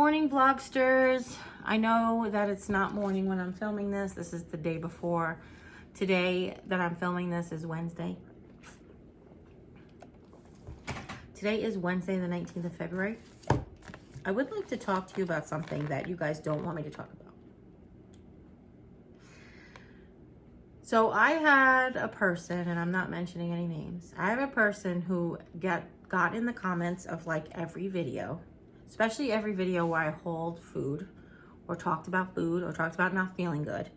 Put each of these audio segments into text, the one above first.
morning, vlogsters. I know that it's not morning when I'm filming this. This is the day before. Today that I'm filming this is Wednesday. Today is Wednesday, the 19th of February. I would like to talk to you about something that you guys don't want me to talk about. So I had a person, and I'm not mentioning any names. I have a person who got in the comments of like every video, especially every video where I hauled food or talked about food or talked about not feeling good,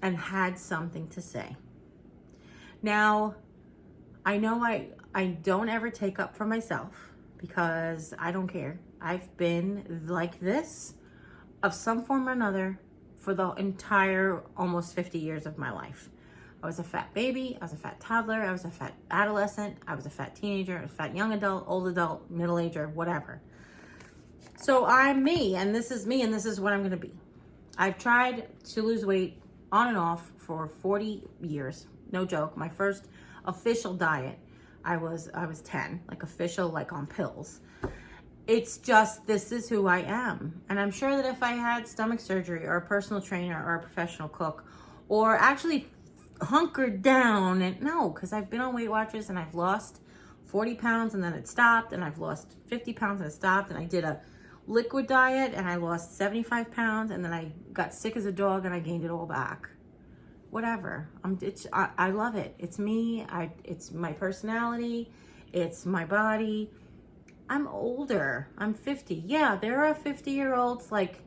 and had something to say. Now, I know I don't ever take up for myself because I don't care. I've been like this of some form or another for the entire almost 50 years of my life. I was a fat baby, I was a fat toddler, I was a fat adolescent, I was a fat teenager, a fat young adult, old adult, middle ager, whatever. So I'm me, and this is me, and this is what I'm gonna be. I've tried to lose weight on and off for 40 years. No joke. My first official diet, I was 10, like official, like on pills. It's just, this is who I am. And I'm sure that if I had stomach surgery or a personal trainer or a professional cook, or actually hunkered down, and no, because I've been on Weight Watchers and I've lost 40 pounds and then it stopped, and I've lost 50 pounds and it stopped, and I did a liquid diet and I lost 75 pounds, and then I got sick as a dog and I gained it all back. Whatever. I love it. It's me. It's my personality. It's my body. I'm older. I'm 50. Yeah, there are 50-year-olds like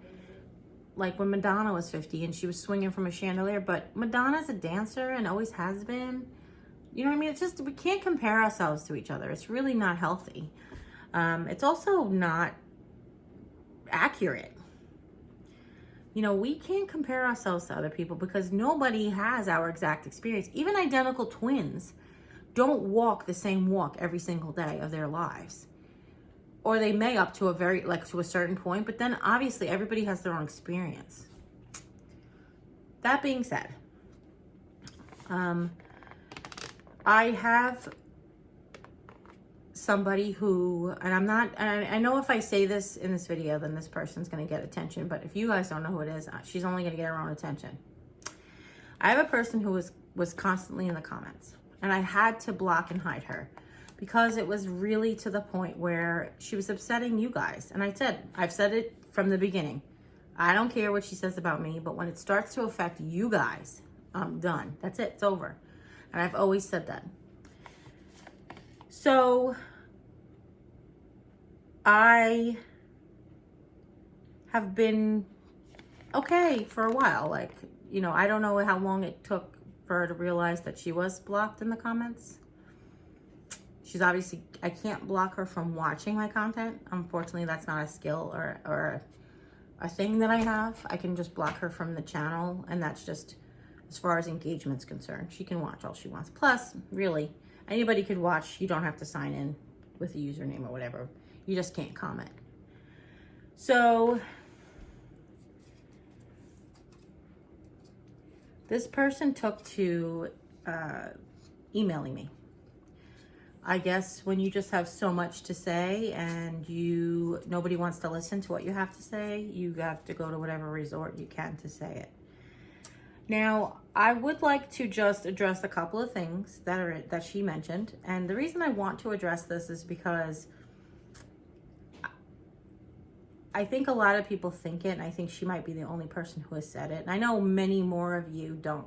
when Madonna was 50 and she was swinging from a chandelier, but Madonna's a dancer and always has been. You know what I mean? It's just, we can't compare ourselves to each other. It's really not healthy. It's also not accurate. You know, we can't compare ourselves to other people because nobody has our exact experience. Even identical twins don't walk the same walk every single day of their lives. Or they may up to to a certain point, but then obviously everybody has their own experience. That being said, I have somebody who, and I know if I say this in this video, then this person's going to get attention, but if you guys don't know who it is, she's only going to get her own attention. I have a person who was constantly in the comments, and I had to block and hide her because it was really to the point where she was upsetting you guys. And I've said it from the beginning. I don't care what she says about me, but when it starts to affect you guys, I'm done. That's it. It's over. And I've always said that. So I have been okay for a while. Like, you know, I don't know how long it took for her to realize that she was blocked in the comments. She's obviously, I can't block her from watching my content. Unfortunately, that's not a skill or a thing that I have. I can just block her from the channel, and that's just as far as engagement's concerned. She can watch all she wants. Plus, really, anybody could watch. You don't have to sign in with a username or whatever. You just can't comment. So this person took to emailing me. I guess when you just have so much to say and nobody wants to listen to what you have to say, you have to go to whatever resort you can to say it. Now, I would like to just address a couple of things that she mentioned. And the reason I want to address this is because I think a lot of people think it, and I think she might be the only person who has said it. And I know many more of you don't.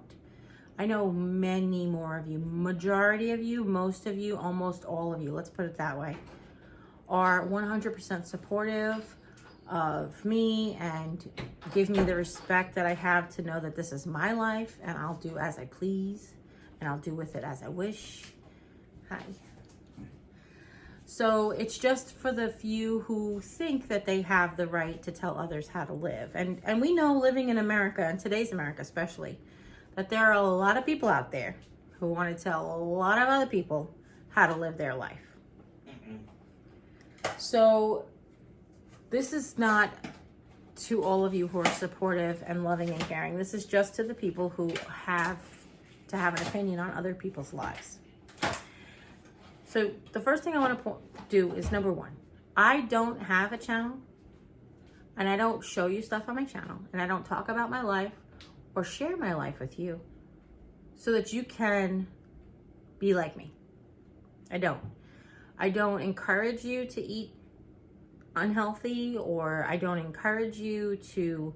I know many more of you, majority of you, most of you, almost all of you, let's put it that way, are 100% supportive of me and give me the respect that I have to know that this is my life and I'll do as I please and I'll do with it as I wish. Hi. So it's just for the few who think that they have the right to tell others how to live. And we know, living in America, and today's America especially, that there are a lot of people out there who want to tell a lot of other people how to live their life. So this is not to all of you who are supportive and loving and caring. This is just to the people who have to have an opinion on other people's lives. So the first thing I want to do is, number one, I don't have a channel And I don't show you stuff on my channel, and I don't talk about my life or share my life with you so that you can be like me. I don't. I don't encourage you to eat unhealthy, or I don't encourage you to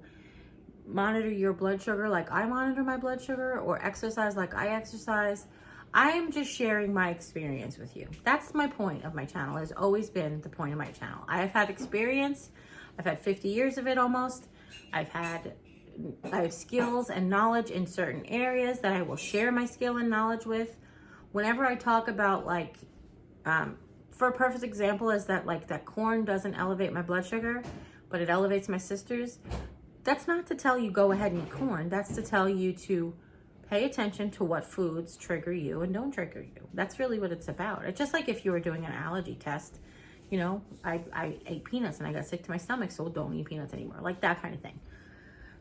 monitor your blood sugar like I monitor my blood sugar, or exercise like I exercise. I am just sharing my experience with you. That's my point of my channel. It has always been the point of my channel. I have had experience. I've had 50 years of it almost. I have skills and knowledge in certain areas that I will share my skill and knowledge with. Whenever I talk about, like, for a perfect example is that, like, that corn doesn't elevate my blood sugar, but it elevates my sister's. That's not to tell you go ahead and eat corn. That's to tell you to pay attention to what foods trigger you and don't trigger you. That's really what it's about. It's just like if you were doing an allergy test. You know, I ate peanuts and I got sick to my stomach, so don't eat peanuts anymore. Like that kind of thing.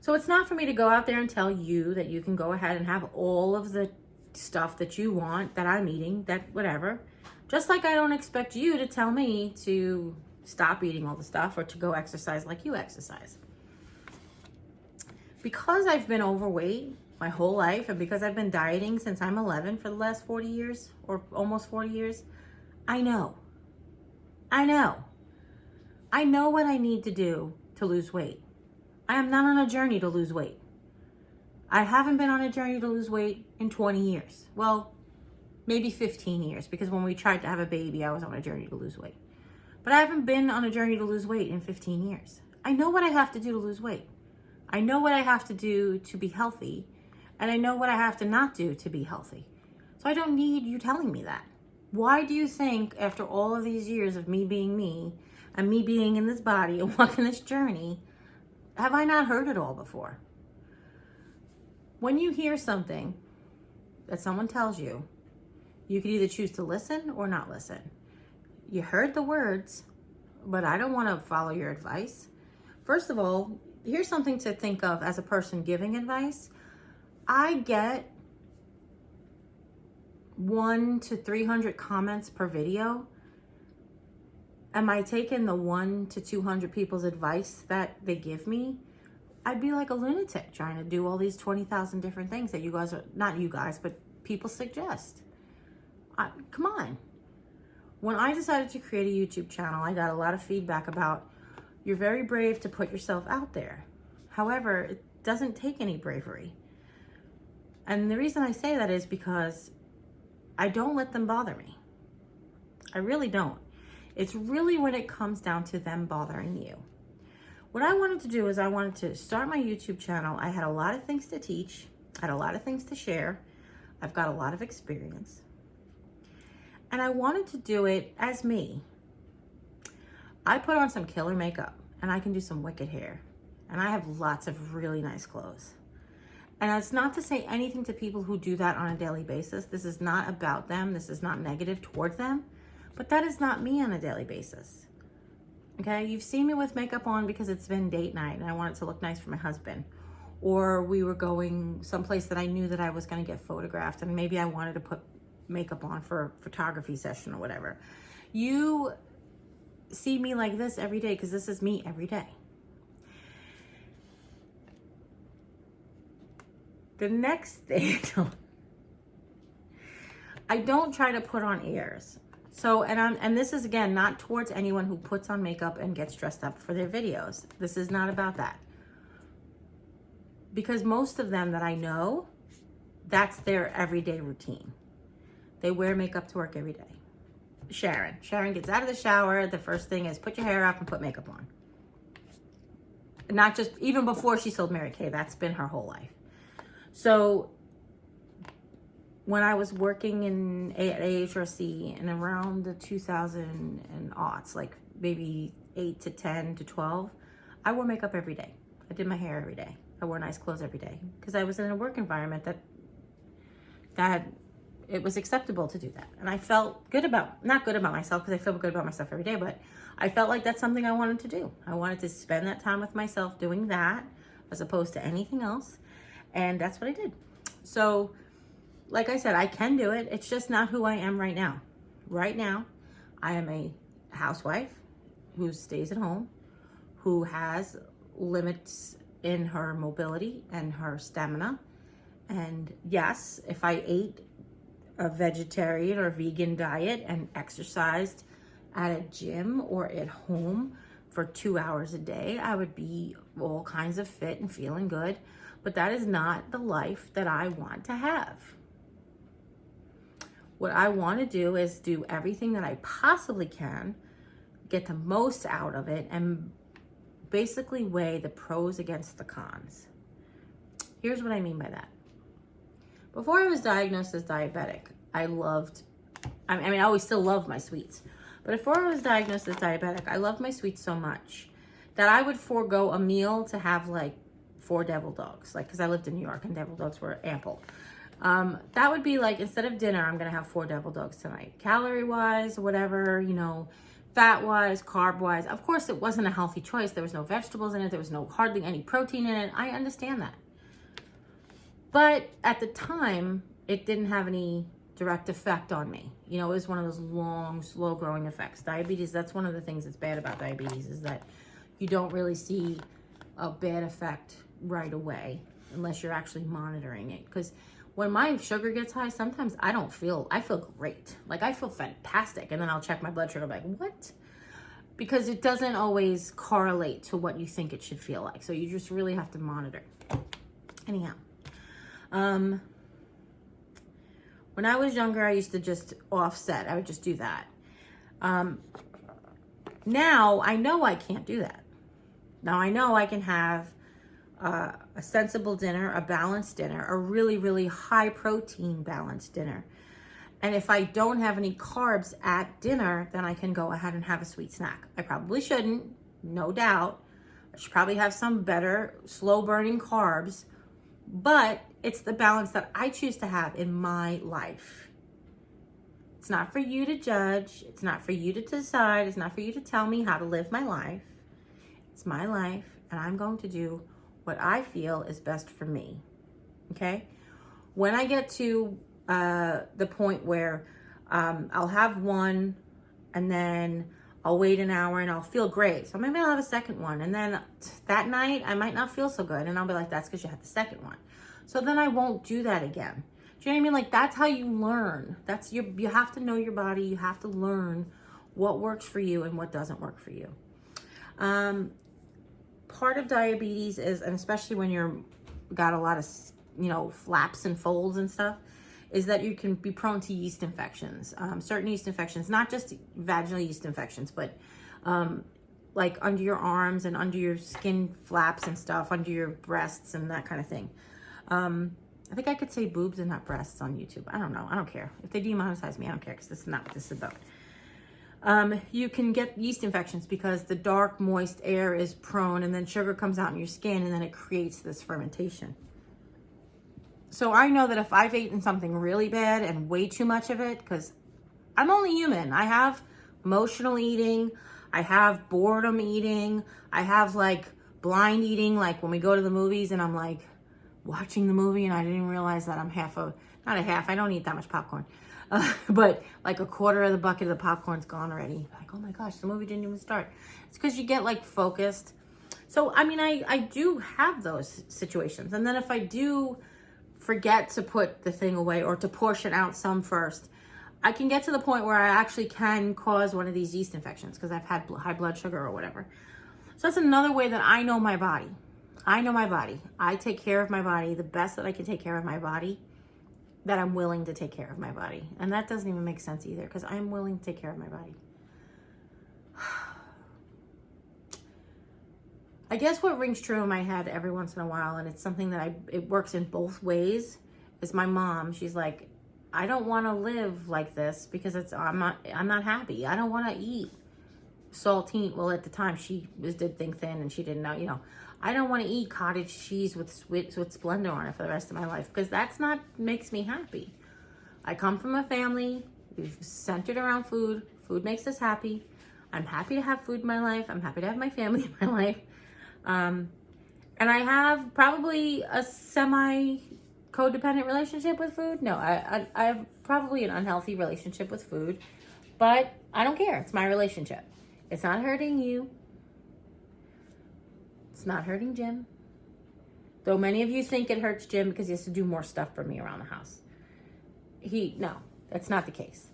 So it's not for me to go out there and tell you that you can go ahead and have all of the stuff that you want, that I'm eating, that whatever. Just like I don't expect you to tell me to stop eating all the stuff or to go exercise like you exercise. Because I've been overweight my whole life, and because I've been dieting since I'm 11 for the last 40 years, or almost 40 years, I know what I need to do to lose weight. I am not on a journey to lose weight. I haven't been on a journey to lose weight in 20 years. Well, maybe 15 years, because when we tried to have a baby, I was on a journey to lose weight. But I haven't been on a journey to lose weight in 15 years. I know what I have to do to lose weight. I know what I have to do to be healthy, and I know what I have to not do to be healthy. So I don't need you telling me that. Why do you think, after all of these years of me being me and me being in this body and walking this journey, have I not heard it all before? When you hear something that someone tells you, you can either choose to listen or not listen. You heard the words, but I don't want to follow your advice. First of all, here's something to think of as a person giving advice. I get 100 to 300 comments per video. Am I taking the 100 to 200 people's advice that they give me? I'd be like a lunatic trying to do all these 20,000 different things that you guys are, not you guys, but people suggest. Come on. When I decided to create a YouTube channel, I got a lot of feedback about, you're very brave to put yourself out there. However, it doesn't take any bravery. And the reason I say that is because I don't let them bother me. I really don't. It's really when it comes down to them bothering you. What I wanted to do is I wanted to start my YouTube channel. I had a lot of things to teach. I had a lot of things to share. I've got a lot of experience. And I wanted to do it as me. I put on some killer makeup and I can do some wicked hair. And I have lots of really nice clothes. And it's not to say anything to people who do that on a daily basis. This is not about them. This is not negative towards them. But that is not me on a daily basis. Okay? You've seen me with makeup on because it's been date night and I wanted to look nice for my husband. Or we were going someplace that I knew that I was going to get photographed and maybe I wanted to put makeup on for a photography session or whatever. You see me like this every day because this is me every day. The next thing, I don't try to put on airs. So, and this is again, not towards anyone who puts on makeup and gets dressed up for their videos. This is not about that. Because most of them that I know, that's their everyday routine. They wear makeup to work every day. Sharon gets out of the shower. The first thing is put your hair up and put makeup on. Not just, even before she sold Mary Kay, that's been her whole life. So when I was working at AHRC and around the 2000 and aughts, like maybe 8 to 10 to 12, I wore makeup every day. I did my hair every day. I wore nice clothes every day because I was in a work environment that it was acceptable to do that. And I felt good about, not good about myself because I feel good about myself every day, but I felt like that's something I wanted to do. I wanted to spend that time with myself doing that as opposed to anything else. And that's what I did. So, like I said, I can do it. It's just not who I am right now. Right now, I am a housewife who stays at home, who has limits in her mobility and her stamina. And yes, if I ate a vegetarian or vegan diet and exercised at a gym or at home for 2 hours a day, I would be all kinds of fit and feeling good. But that is not the life that I want to have. What I want to do is do everything that I possibly can, get the most out of it, and basically weigh the pros against the cons. Here's what I mean by that. Before I was diagnosed as diabetic, I always still love my sweets. But before I was diagnosed as diabetic, I loved my sweets so much that I would forego a meal to have like 4 devil dogs. Like, because I lived in New York and devil dogs were ample. That would be like, instead of dinner, I'm going to have 4 devil dogs tonight. Calorie-wise, whatever, fat-wise, carb-wise. Of course, it wasn't a healthy choice. There was no vegetables in it. There was hardly any protein in it. I understand that. But at the time, it didn't have any direct effect on me. It was one of those long, slow-growing effects. Diabetes, that's one of the things that's bad about diabetes, is that you don't really see a bad effect right away unless you're actually monitoring it. Because when my sugar gets high, sometimes I feel great. Like, I feel fantastic. And then I'll check my blood sugar, like, what? Because it doesn't always correlate to what you think it should feel like. So you just really have to monitor. Anyhow. When I was younger, I used to just offset. I would just do that. Now, I know I can't do that. Now, I know I can have a sensible dinner, a balanced dinner, a really, really high protein balanced dinner. And if I don't have any carbs at dinner, then I can go ahead and have a sweet snack. I probably shouldn't, no doubt. I should probably have some better, slow burning carbs, but it's the balance that I choose to have in my life. It's not for you to judge. It's not for you to decide. It's not for you to tell me how to live my life. It's my life, and I'm going to do what I feel is best for me. Okay? When I get to the point where I'll have one, and then I'll wait an hour and I'll feel great. So maybe I'll have a second one. And then that night I might not feel so good. And I'll be like, that's because you had the second one. So then I won't do that again. Do you know what I mean? Like, that's how you learn. You have to know your body. You have to learn what works for you and what doesn't work for you. Part of diabetes is, and especially when you're got a lot of, flaps and folds and stuff, is that you can be prone to yeast infections. Certain yeast infections, not just vaginal yeast infections, but like under your arms and under your skin flaps and stuff, under your breasts and that kind of thing. I think I could say boobs and not breasts on YouTube. I don't know. I don't care. If they demonetize me, I don't care, because this is not what this is about. You can get yeast infections because the dark, moist air is prone, and then sugar comes out in your skin, and then it creates this fermentation. So I know that if I've eaten something really bad and way too much of it, because I'm only human. I have emotional eating. I have boredom eating. I have like blind eating, like when we go to the movies and I'm like watching the movie and I didn't realize that I'm I don't eat that much popcorn. But like a quarter of the bucket of the popcorn's gone already. Like, oh my gosh, the movie didn't even start. It's because you get like focused. So, I do have those situations. And then if I do forget to put the thing away or to portion out some first, I can get to the point where I actually can cause one of these yeast infections because I've had high blood sugar or whatever. So that's another way that I know my body. I know my body. I take care of my body the best that I can take care of my body, that I'm willing to take care of my body. And that doesn't even make sense either, because I'm willing to take care of my body. I guess what rings true in my head every once in a while, and it's something that it works in both ways, is my mom. She's like, I don't want to live like this because I'm not happy. I don't want to eat saltine. Well, at the time she did think thin and she didn't know, I don't want to eat cottage cheese with Splenda on it for the rest of my life, because that's not makes me happy. I come from a family, we've centered around food. Food makes us happy. I'm happy to have food in my life. I'm happy to have my family in my life. And I have probably a semi-codependent relationship with food. No, I have probably an unhealthy relationship with food, but I don't care. It's my relationship. It's not hurting you. It's not hurting Jim. Though many of you think it hurts Jim because he has to do more stuff for me around the house. No, that's not the case.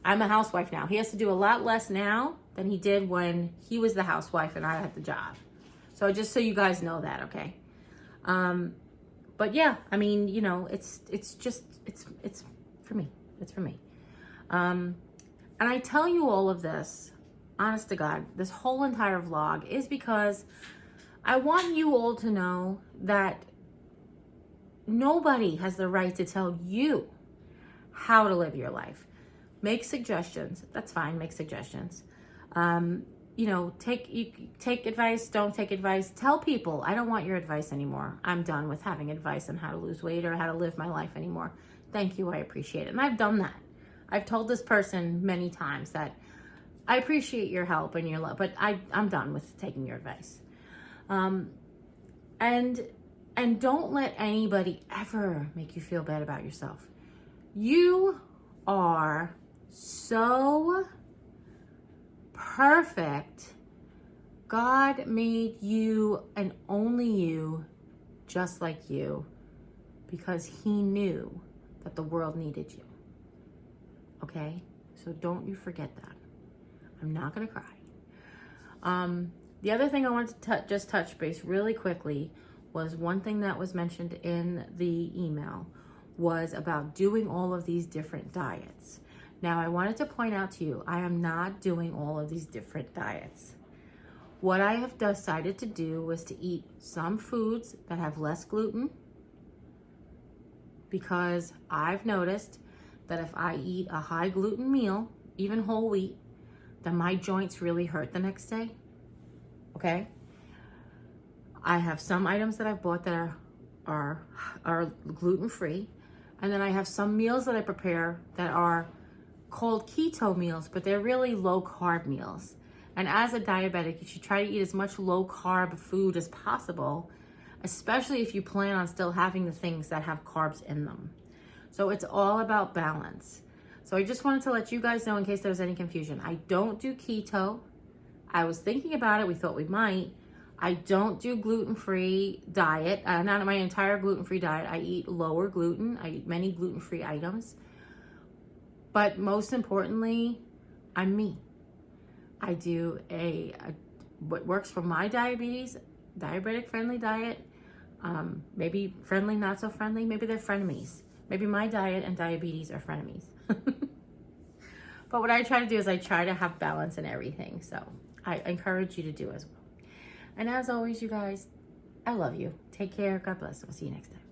I'm a housewife now. He has to do a lot less now than he did when he was the housewife and I had the job. So just so you guys know that, okay? But yeah, I mean, you know, it's for me. It's for me. And I tell you all of this, honest to God, this whole entire vlog is because I want you all to know that nobody has the right to tell you how to live your life. Make suggestions. That's fine. Make suggestions. You know, take advice. Don't take advice. Tell people, I don't want your advice anymore. I'm done with having advice on how to lose weight or how to live my life anymore. Thank you. I appreciate it. And I've done that. I've told this person many times that I appreciate your help and your love, but I'm done with taking your advice. And don't let anybody ever make you feel bad about yourself. You are so perfect. God made you and only you just like you because he knew that the world needed you. Okay? So don't you forget that. I'm not going to cry. The other thing I wanted to just touch base really quickly was one thing that was mentioned in the email was about doing all of these different diets. Now, I wanted to point out to you, I am not doing all of these different diets. What I have decided to do was to eat some foods that have less gluten because I've noticed that if I eat a high gluten meal, even whole wheat, then my joints really hurt the next day. Okay? I have some items that I've bought that are gluten-free. And then I have some meals that I prepare that are called keto meals, but they're really low-carb meals. And as a diabetic, you should try to eat as much low-carb food as possible, especially if you plan on still having the things that have carbs in them. So it's all about balance. So I just wanted to let you guys know in case there was any confusion. I don't do keto. I was thinking about it. We thought we might. I don't do gluten-free diet. Not my entire gluten-free diet. I eat lower gluten. I eat many gluten-free items. But most importantly, I'm me. I do what works for my diabetes, diabetic-friendly diet. Maybe friendly, not so friendly. Maybe they're frenemies. Maybe my diet and diabetes are frenemies. But what I try to do is I try to have balance in everything. So I encourage you to do as well. And as always, you guys, I love you. Take care. God bless. I'll see you next time.